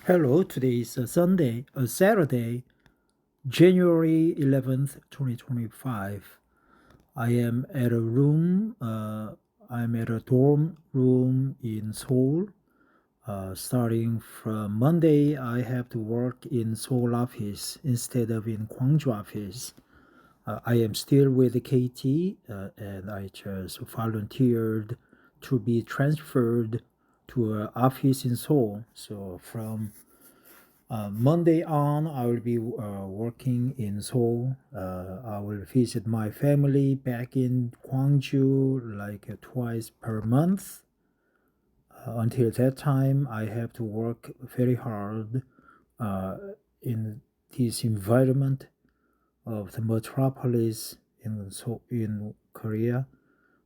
Hello, today is Saturday, January 11th, 2025. I am at I'm at a dorm room in Seoul. Starting from Monday, I have to work in Seoul office instead of in Gwangju office. I am still with KT, and I just volunteered to be transferred to an office in Seoul. So from Monday on, I will be working in Seoul. I will visit my family back in Gwangju like twice per month. Until that time, I have to work very hard uh, in this environment of the metropolis in Korea.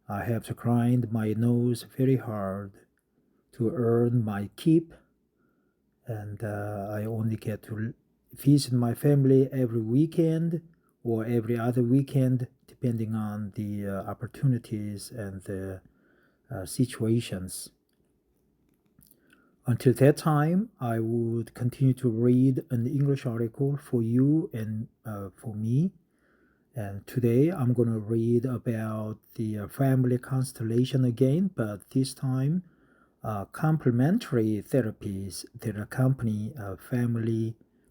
I have to grind my nose very hard to earn my keep, and I only get to visit my family every weekend or every other weekend, depending on the opportunities and the situations. Until that time, I would continue to read an English article for you and for me. And today I'm going to read about the family constellation again, but this time complementary therapies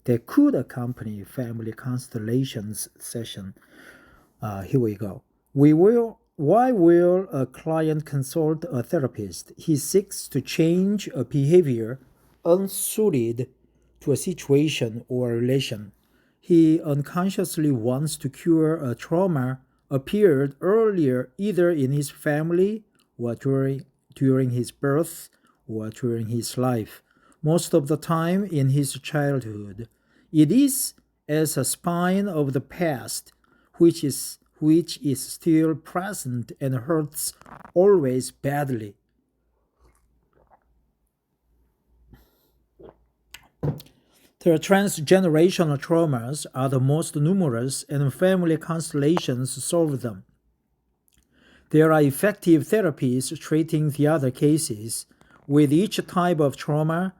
that could accompany family constellations session. Here we go. Why will a client consult a therapist? He seeks to change a behavior unsuited to a situation or a relation. He unconsciously wants to cure a trauma appeared earlier either in his family or during his birth or during his life, most of the time in his childhood. It is as a spine of the past which is still present and hurts always badly. The transgenerational traumas are the most numerous, and family constellations solve them. There are effective therapies treating the other cases. With each type of trauma,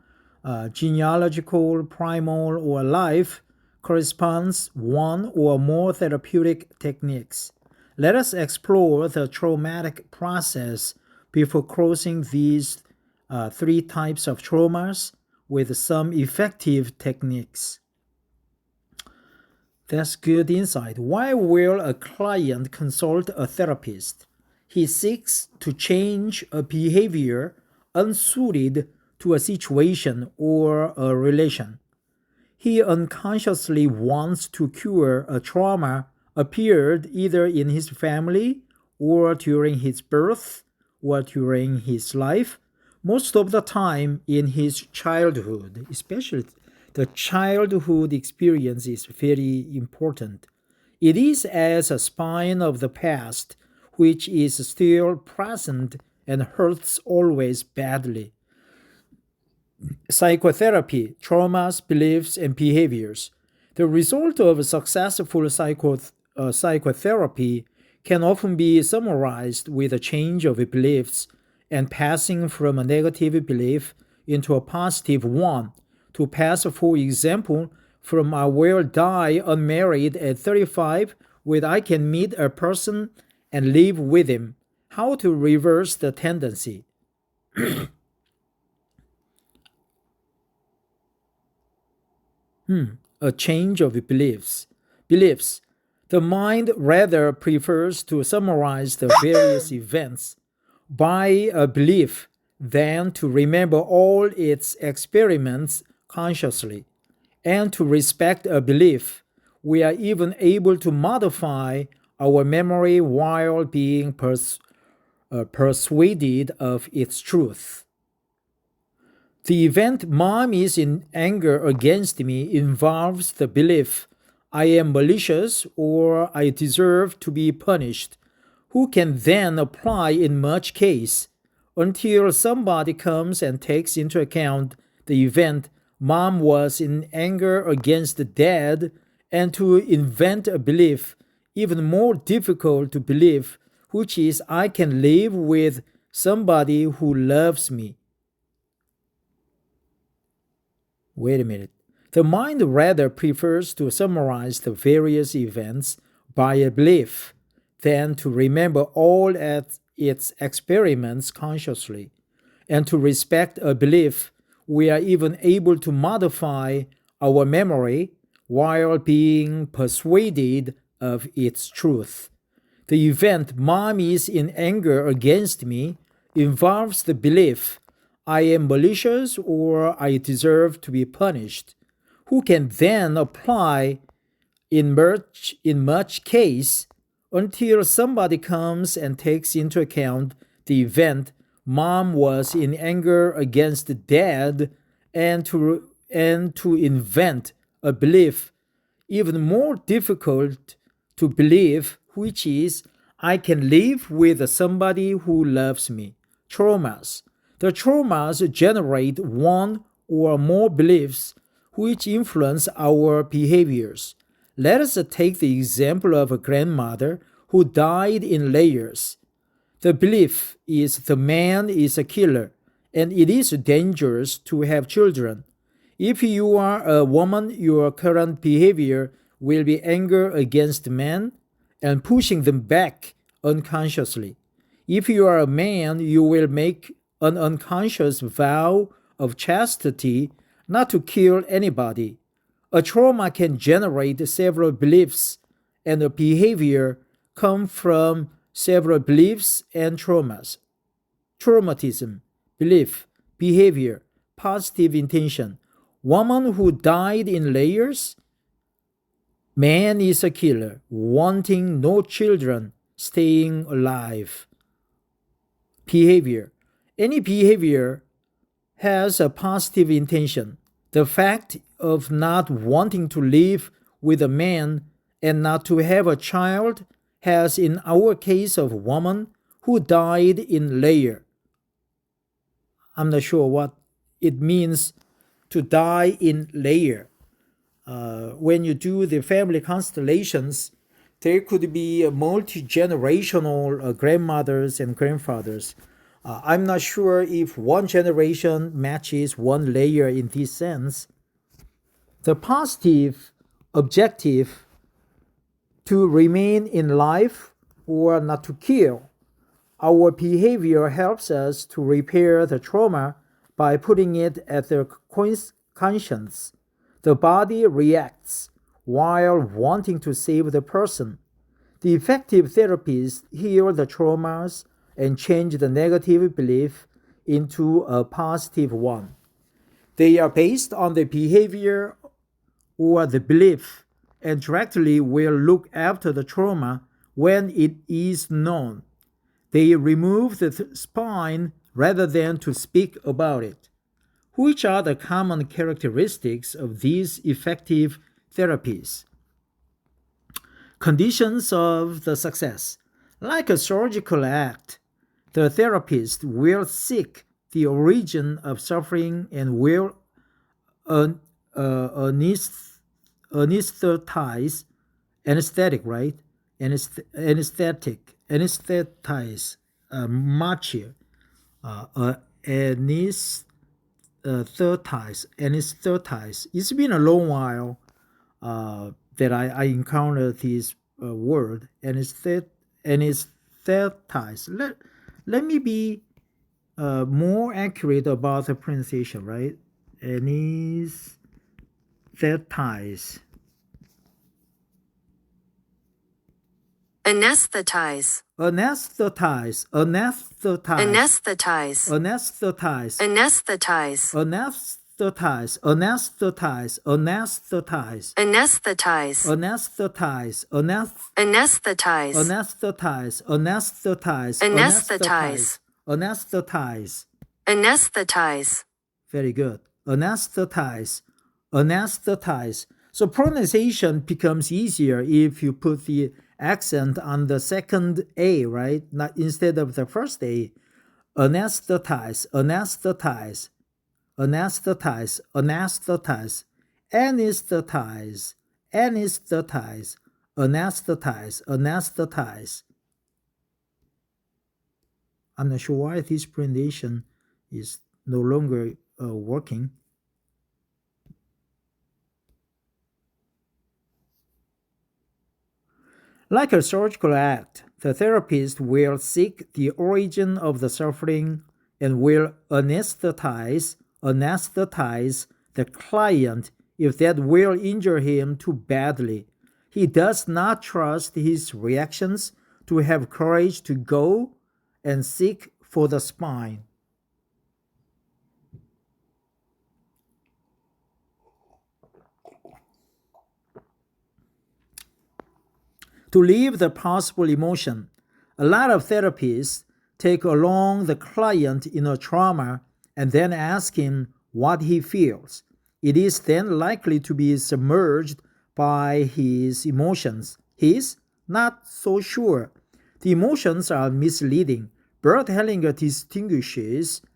genealogical, primal, or life, corresponds one or more therapeutic techniques. Let us explore the traumatic process before crossing these three types of traumas with some effective techniques. That's good insight. Why will a client consult a therapist? He seeks to change a behavior unsuited to a situation or a relation. He unconsciously wants to cure a trauma appeared either in his family or during his birth or during his life, most of the time in his childhood, especially the childhood experience is very important. It is as a spine of the past which is still present and hurts always badly. Psychotherapy, traumas, beliefs, and behaviors. The result of successful psychotherapy can often be summarized with a change of beliefs and passing from a negative belief into a positive one. To pass, for example, from I will die unmarried at 35 with I can meet a person and live with him. How to reverse the tendency. A change of beliefs. Beliefs. The mind rather prefers to summarize the various events by a belief than to remember all its experiments consciously. And to respect a belief, we are even able to modify our memory while being persuaded of its truth. The event mom is in anger against me involves the belief I am malicious or I deserve to be punished, who can then apply in much case until somebody comes and takes into account the event mom was in anger against the dad and to invent a belief even more difficult to believe, which is I can live with somebody who loves me. Wait a minute. The mind rather prefers to summarize the various events by a belief than to remember all its experiments consciously. And to respect a belief, we are even able to modify our memory while being persuaded of its truth. The event "Mom is in anger against me" involves the belief I am malicious or I deserve to be punished, who can then apply in much case until somebody comes and takes into account the event "Mom was in anger against Dad" and to invent a belief even more difficult to believe, which is "I can live with somebody who loves me." Traumas. The traumas generate one or more beliefs which influence our behaviors. Let us take the example of a grandmother who died in layers. The belief is the man is a killer and it is dangerous to have children. If you are a woman, your current behavior will be anger against men and pushing them back unconsciously. If you are a man, you will make an unconscious vow of chastity not to kill anybody. A trauma can generate several beliefs, and a behavior come from several beliefs and traumas. Traumatism, belief, behavior, positive intention. Woman who died in layers. Man is a killer, wanting no children, staying alive. Behavior. Any behavior has a positive intention. The fact of not wanting to live with a man and not to have a child has, in our case of woman who died in layer. I'm not sure what it means to die in layer. When you do the family constellations, there could be multi-generational grandmothers and grandfathers. I'm not sure if one generation matches one layer in this sense. The positive objective to remain in life or not to kill. Our behavior helps us to repair the trauma by putting it at the conscience. The body reacts while wanting to save the person. The effective therapies heal the traumas and change the negative belief into a positive one. They are based on the behavior or the belief and directly will look after the trauma when it is known. They remove the spine rather than to speak about it. Which are the common characteristics of these effective therapies? Conditions of the success. Like a surgical act, the therapist will seek the origin of suffering and will anesthetize, anesthetic, right? Anesthetize, martyr, anesthetize. It's been a long while that I encountered this word, anesthetize. Let me be more accurate about the pronunciation, right? Anesthetize. Anesthetize. Anesthetize. Anesthetize. Anesthetize. Anesthetize. Anesthetize. Anesthetize. Anesthetize. Anesthetize. Anesthetize. Anesthetize. Anesthetize. Anesthetize. Anesthetize. Anesthetize. Anesthetize. Very good. Anesthetize. Anesthetize. So pronunciation becomes easier if you put the accent on the second A, right? Not instead of the first A. Anesthetize. Anesthetize. Anesthetize. Anesthetize. Anesthetize. Anesthetize. Anesthetize. Anesthetize. I'm not sure why this pronunciation is no longer working. Like a surgical act, the therapist will seek the origin of the suffering and will anesthetize the client if that will injure him too badly. He does not trust his reactions to have courage to go and seek for the spine. To leave the possible emotion, a lot of therapists take along the client in a trauma and then ask him what he feels. It is then likely to be submerged by his emotions. He's not so sure. The emotions are misleading. Bert Hellinger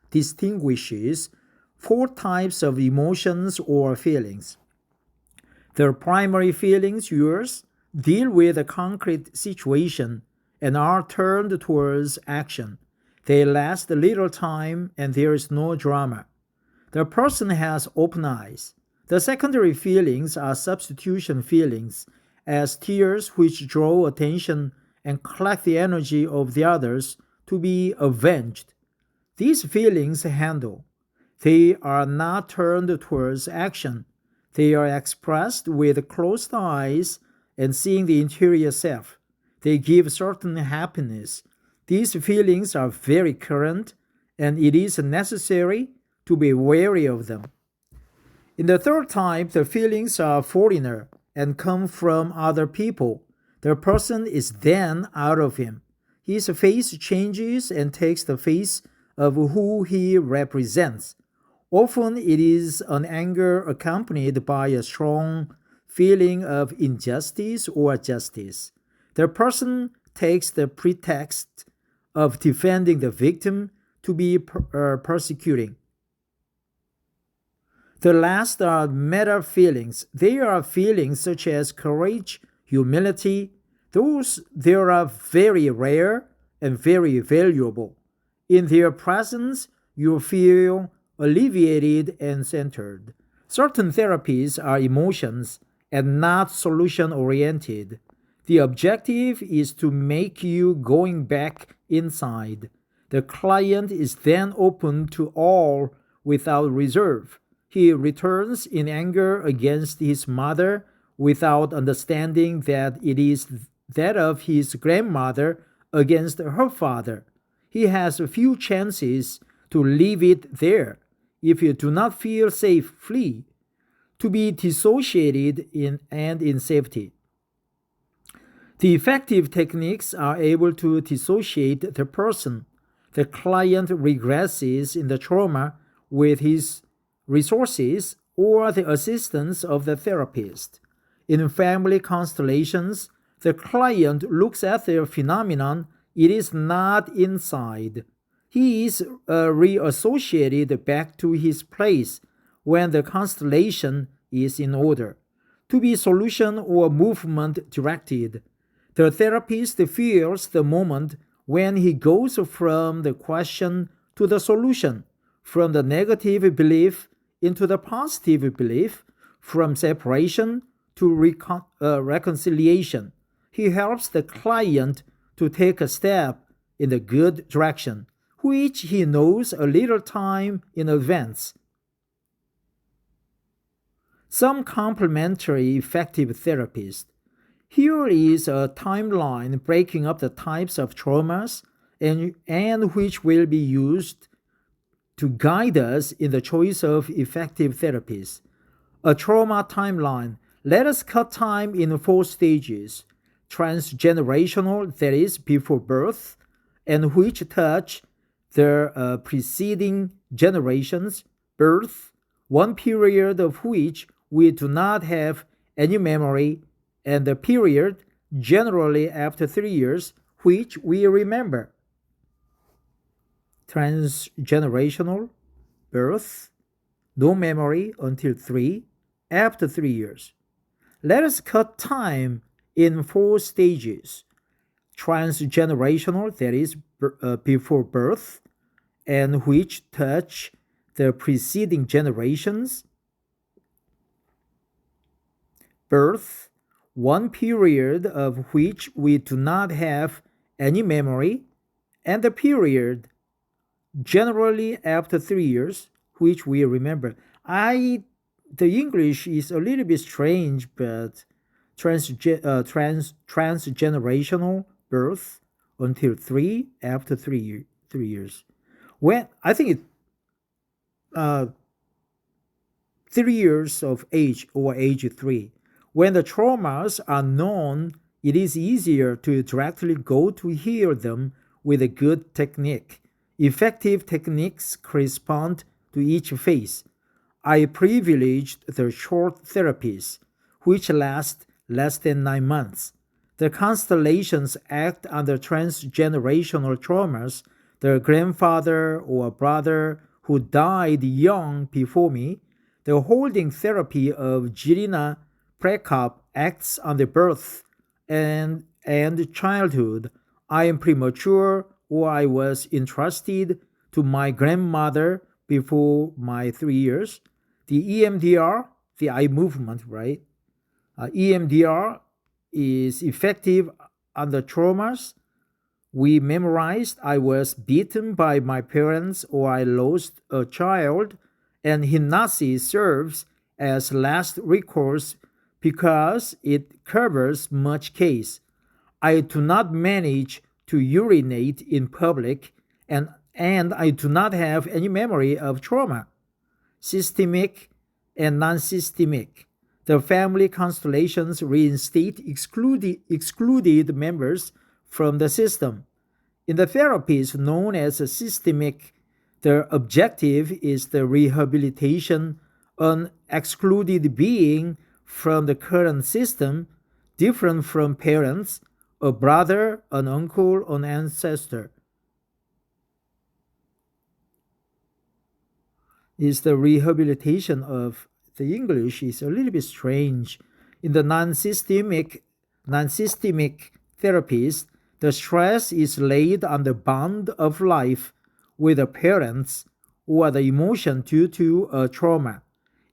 distinguishes four types of emotions or feelings. The primary feelings, yours, deal with a concrete situation and are turned towards action. They last a little time and there is no drama. The person has open eyes. The secondary feelings are substitution feelings, as tears which draw attention and collect the energy of the others to be avenged. These feelings handle. They are not turned towards action. They are expressed with closed eyes and seeing the interior self. They give certain happiness. These feelings are very current, and it is necessary to be wary of them. In the third type, the feelings are foreigner and come from other people. The person is then out of him. His face changes and takes the face of who he represents. Often it is an anger accompanied by a strong feeling of injustice or justice. The person takes the pretext of defending the victim to be persecuting. The last are meta feelings. They are feelings such as courage, humility. They are very rare and very valuable. In their presence, you feel alleviated and centered. Certain therapies are emotions and not solution oriented. The objective is to make you going back inside. The client is then open to all without reserve. He returns in anger against his mother without understanding that it is that of his grandmother against her father. He has a few chances to leave it there. If you do not feel safe, flee. To be dissociated in safety. The effective techniques are able to dissociate the person. The client regresses in the trauma with his resources or the assistance of the therapist. In family constellations, the client looks at the phenomenon. It is not inside. He is reassociated back to his place when the constellation is in order. To be solution or movement directed. The therapist feels the moment when he goes from the question to the solution, from the negative belief into the positive belief, from separation to reconciliation. He helps the client to take a step in the good direction, which he knows a little time in advance. Some complementary effective therapists. Here is a timeline breaking up the types of traumas and which will be used to guide us in the choice of effective therapies. A trauma timeline. Let us cut time in 4 stages. Transgenerational, that is, before birth, and which touch the preceding generations, birth, one period of which we do not have any memory, and the period, generally after 3 years, which we remember. Transgenerational, birth, no memory until 3, after 3 years. Let us cut time in 4 stages. Transgenerational, that is, before birth, and which touch the preceding generations. Birth, one period of which we do not have any memory, and the period generally after 3 years, which we remember. The English is a little bit strange, but transgenerational birth until after 3 years. When I think it 3 years of age or age 3. When the traumas are known, it is easier to directly go to heal them with a good technique. Effective techniques correspond to each phase. I privileged the short therapies, which last less than 9 months. The constellations act on the transgenerational traumas. The grandfather or brother who died young before me. The holding therapy of Jirina Prekop acts on the birth and childhood. I am premature or I was entrusted to my grandmother before my 3 years. The EMDR, the eye movement, right? EMDR is effective on the traumas. We memorized I was beaten by my parents or I lost a child, and hypnosis serves as last recourse because it covers much case. I do not manage to urinate in public, and I do not have any memory of trauma, systemic and non-systemic. The family constellations reinstate excluded members from the system. In the therapies known as systemic, the objective is the rehabilitation of an excluded being from the current system, different from parents, a brother, an uncle, an ancestor. Is the rehabilitation of the English is a little bit strange. In the non-systemic therapies, the stress is laid on the bond of life with the parents or the emotion due to a trauma.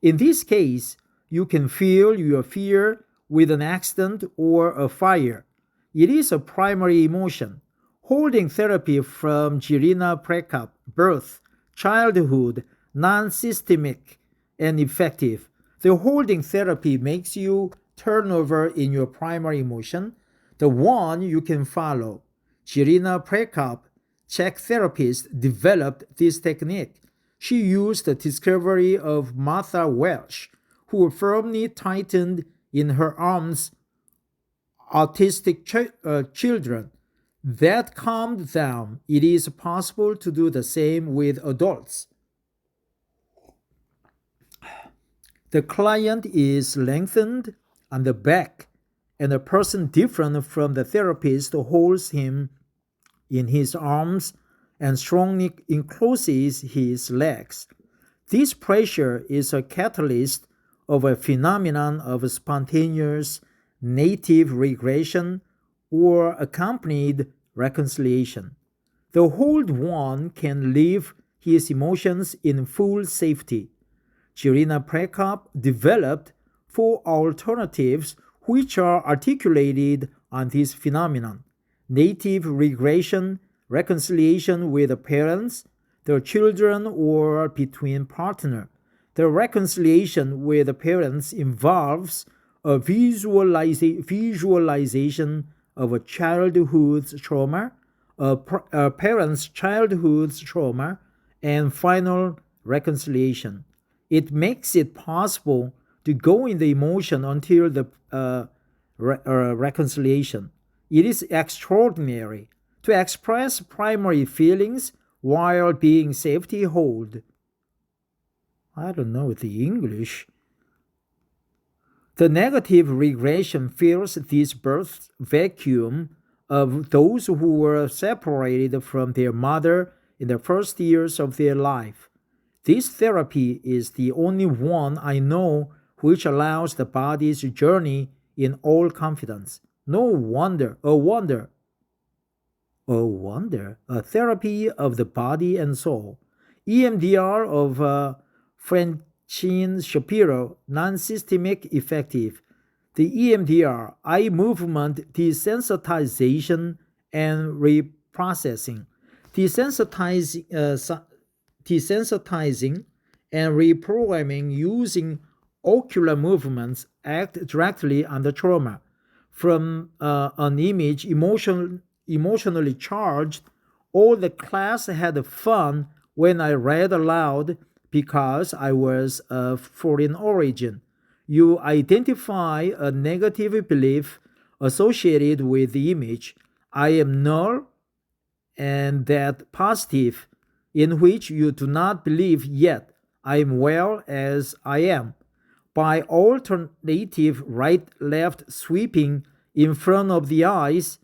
In this case, you can feel your fear with an accident or a fire. It is a primary emotion. Holding therapy from Jirina Prekop, birth, childhood, non-systemic, and effective. The holding therapy makes you turn over in your primary emotion, the one you can follow. Jirina Prekop, Czech therapist, developed this technique. She used the discovery of Martha Welsh, who firmly tightened in her arms autistic children. That calmed down. It is possible to do the same with adults. The client is lengthened on the back, and a person different from the therapist holds him in his arms and strongly encloses his legs. This pressure is a catalyst of a phenomenon of spontaneous native regression or accompanied reconciliation. The hold one can live his emotions in full safety. Jirina Prekop developed 4 alternatives which are articulated on this phenomenon: native regression, reconciliation with the parents, their children, or between partners. The reconciliation with the parents involves a visualization of a childhood trauma, a parent's childhood trauma, and final reconciliation. It makes it possible to go in the emotion until the reconciliation. It is extraordinary to express primary feelings while being safety hold. I don't know the English. The negative regression fills this birth vacuum of those who were separated from their mother in the first years of their life. This therapy is the only one I know which allows the body's journey in all confidence. A therapy of the body and soul. EMDR of Francine Shapiro, non-systemic effective. The EMDR, eye movement desensitization and reprocessing. Desensitizing and reprogramming using ocular movements act directly on the trauma. From an image emotionally charged, all the class had fun when I read aloud because I was of foreign origin. You identify a negative belief associated with the image. I am null, and that positive, in which you do not believe yet. I am well as I am. By alternative right left sweeping in front of the eyes,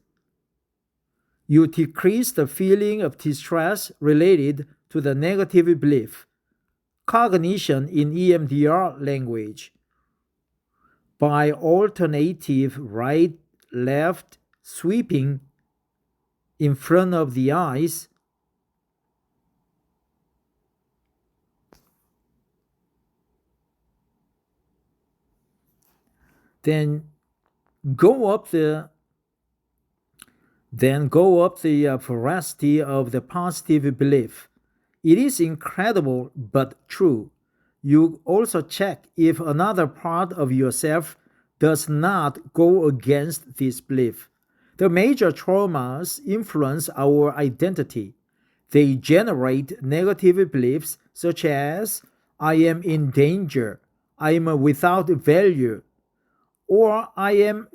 you decrease the feeling of distress related to the negative belief. Cognition in EMDR language. By alternative right left sweeping in front of the eyes, then go up the veracity of the positive belief. It is incredible but true. You also check if another part of yourself does not go against this belief. The major traumas influence our identity. They generate negative beliefs such as I am in danger, I am without value, or I am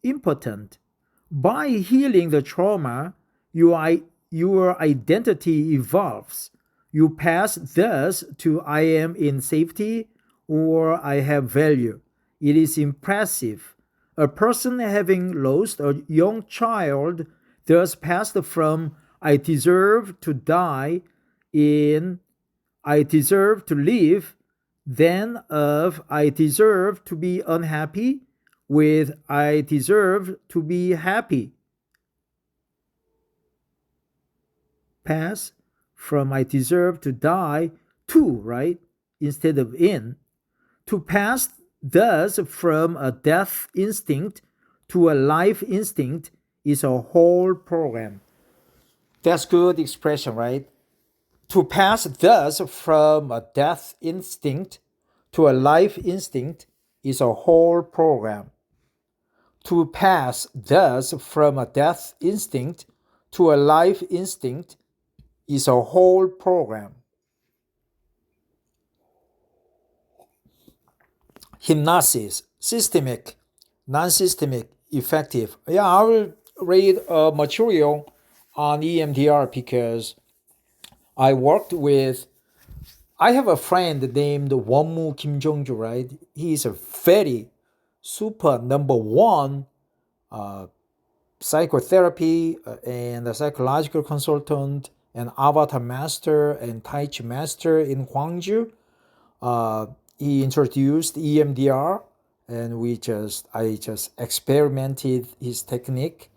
impotent. By healing the trauma, your identity evolves. You pass thus to I am in safety or I have value. It is impressive. A person having lost a young child thus passed from I deserve to die in I deserve to live, then of I deserve to be unhappy with I deserve to be happy. Pass from I deserve to die to, right? Instead of in. To pass thus from a death instinct to a life instinct is a whole program. That's good expression, right? To pass thus from a death instinct to a life instinct is a whole program. To pass thus from a death instinct to a life instinct is a whole program. Hypnosis, systemic, non-systemic, effective. Yeah, I will read material on EMDR because I have a friend named Wonmu Kim Jongju, right? He is a very super number one psychotherapy and a psychological consultant and avatar master and tai chi master in Gwangju. He introduced EMDR, and I just experimented his technique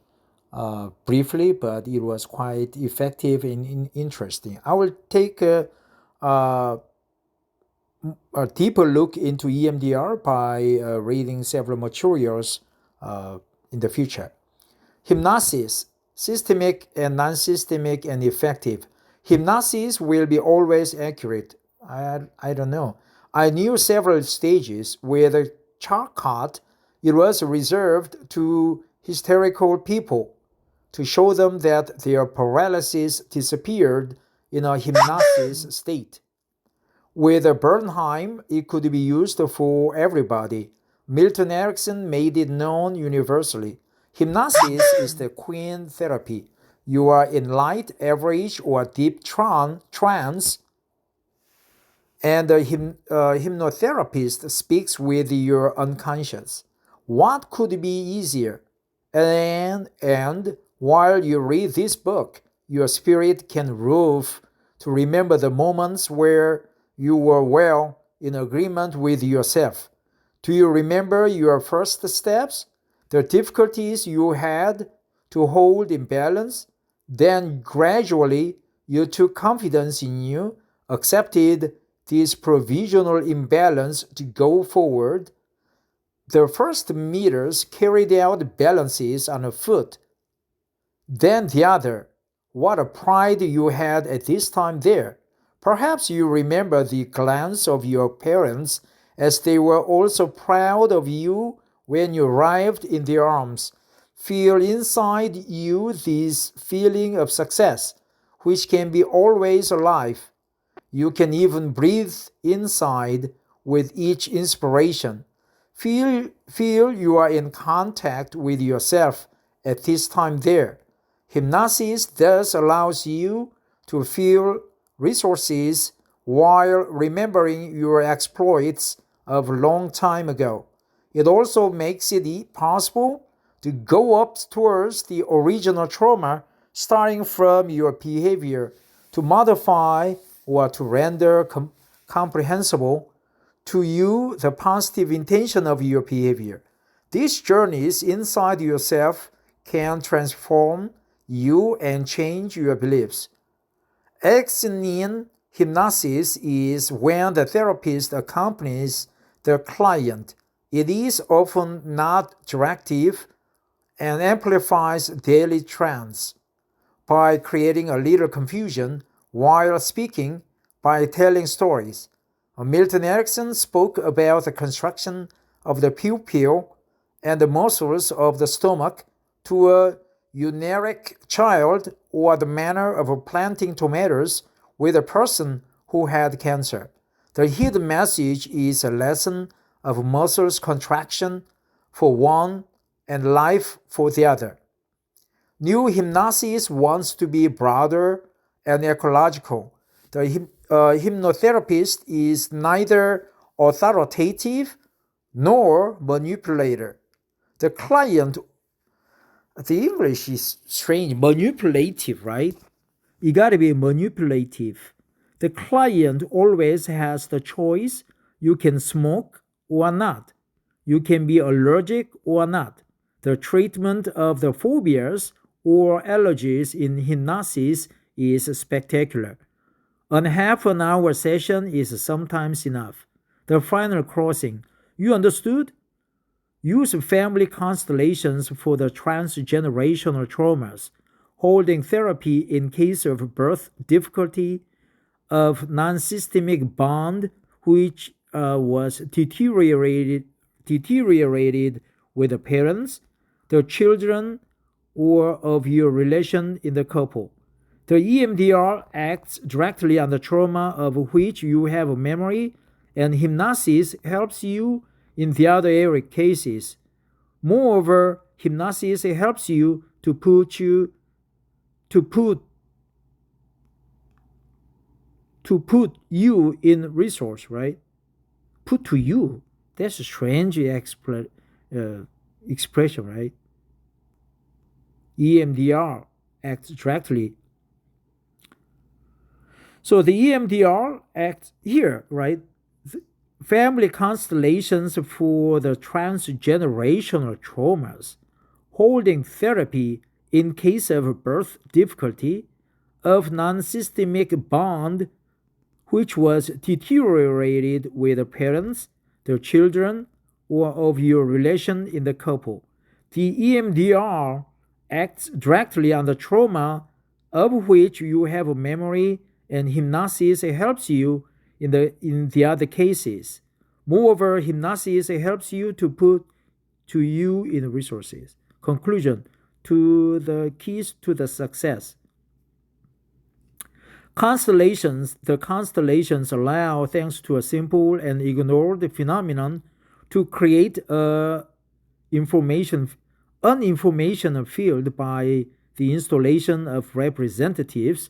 briefly, but it was quite effective and interesting. I will take a deeper look into EMDR by reading several materials in the future. Hypnosis, systemic and non-systemic and effective. Hypnosis will be always accurate. I don't know. I knew several stages where the Charcot, it was reserved to hysterical people to show them that their paralysis disappeared in a hypnosis state. With Bernheim, it could be used for everybody. Milton Erickson made it known universally. Hypnosis is the queen therapy. You are in light, average, or deep trance, and the hypnotherapist speaks with your unconscious. What could be easier? And while you read this book, your spirit can rove to remember the moments where you were well in agreement with yourself. Do you remember your first steps? The difficulties you had to hold in balance? Then gradually you took confidence in you, accepted this provisional imbalance to go forward. the first meters carried out balances on a foot, then the other. What a pride you had at this time there. Perhaps you remember the glance of your parents as they were also proud of you when you arrived in their arms. Feel inside you this feeling of success, which can be always alive. You can even breathe inside with each inspiration. Feel you are in contact with yourself at this time there. Hypnosis thus allows you to feel resources while remembering your exploits of a long time ago. It also makes it possible to go up towards the original trauma starting from your behavior to modify or to render comprehensible to you the positive intention of your behavior. These journeys inside yourself can transform you and change your beliefs. Exit hypnosis is when the therapist accompanies the client. It is often not directive and amplifies daily trends by creating a little confusion while speaking, by telling stories. Milton Erickson spoke about the construction of the pupil and the muscles of the stomach to a eunuch child, or the manner of planting tomatoes with a person who had cancer. The hidden message is a lesson of muscles contraction for one and life for the other. New hypnosis wants to be broader and ecological. The hypnotherapist is neither authoritative nor manipulator. The client, the English is strange, manipulative, right? You gotta be manipulative. The client always has the choice. You can smoke or not. You can be allergic or not. The treatment of the phobias or allergies in hypnosis is spectacular. A half an hour session is sometimes enough. The final crossing. You understood? Use family constellations for the transgenerational traumas, holding therapy in case of birth difficulty, of non-systemic bond which was deteriorated with the parents, the children, or of your relation in the couple. The EMDR acts directly on the trauma of which you have a memory, and hypnosis helps you in the other cases. Moreover, hypnosis helps you to put you in resource, right? Put to you. That's a strange expression, right? EMDR acts directly. So the EMDR acts here, right? Family constellations for the transgenerational traumas, holding therapy in case of birth difficulty, of non-systemic bond which was deteriorated with the parents, the children, or of your relation in the couple. The EMDR acts directly on the trauma of which you have a memory, and hypnosis helps you in the other cases. Moreover, hypnosis helps you to put to you in resources. Conclusion to the keys to the success. The constellations allow, thanks to a simple and ignored phenomenon, to create an information field by the installation of representatives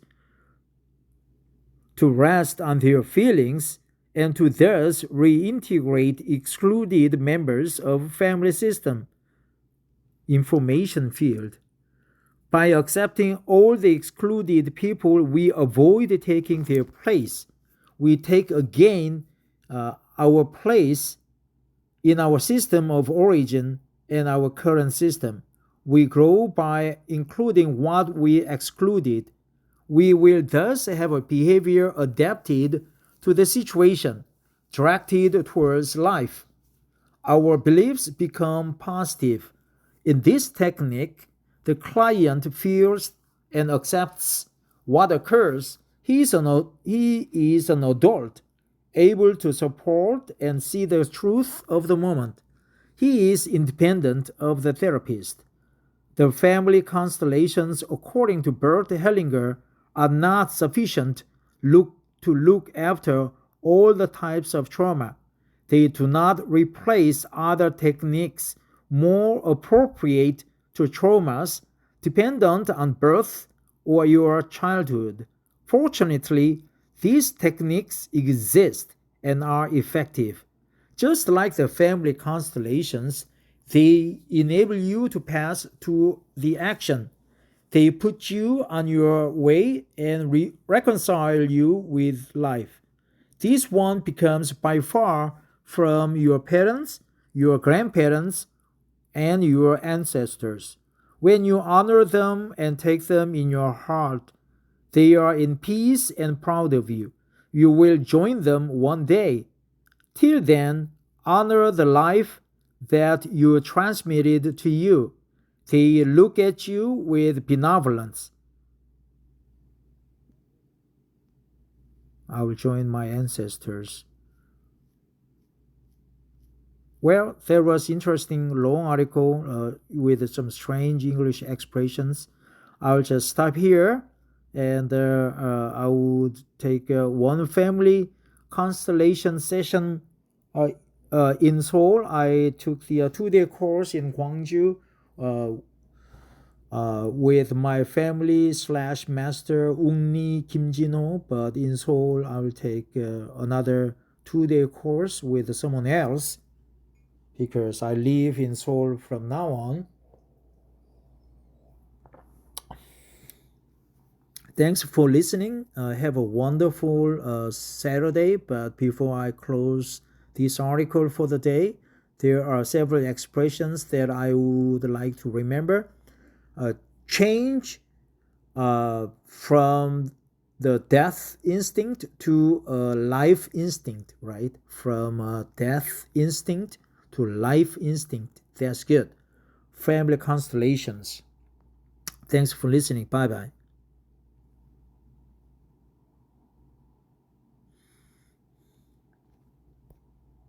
to rest on their feelings and to thus reintegrate excluded members of family system. Information field. By accepting all the excluded people, we avoid taking their place. We take again our place in our system of origin and our current system. We grow by including what we excluded. We will thus have a behavior adapted to the situation, directed towards life. our beliefs become positive. In this technique, the client feels and accepts what occurs. He is an adult, able to support and see the truth of the moment. He is independent of the therapist. The family constellations, according to Bert Hellinger, are not sufficient to look after all the types of trauma. They do not replace other techniques more appropriate to traumas dependent on birth or your childhood. Fortunately, these techniques exist and are effective. Just like the family constellations, they enable you to pass to the action. They put you on your way and reconcile you with life. This one becomes by far from your parents, your grandparents, and your ancestors. When you honor them and take them in your heart, they are in peace and proud of you. You will join them one day. Till then, honor the life that you transmitted to you. They look at you with benevolence. I will join my ancestors. Well, there was interesting long article with some strange English expressions. I'll just stop here, and I would take one family constellation session in Seoul. I took the 2-day course in Gwangju with my family / master Ungni Kim Jin-ho, but in Seoul I will take another 2-day course with someone else because I live in Seoul from now on. Thanks for listening. Have a wonderful Saturday. But before I close this article for the day, there are several expressions that I would like to remember. Change from the death instinct to a life instinct, right? From a death instinct to life instinct. That's good. Family constellations. Thanks for listening. Bye-bye.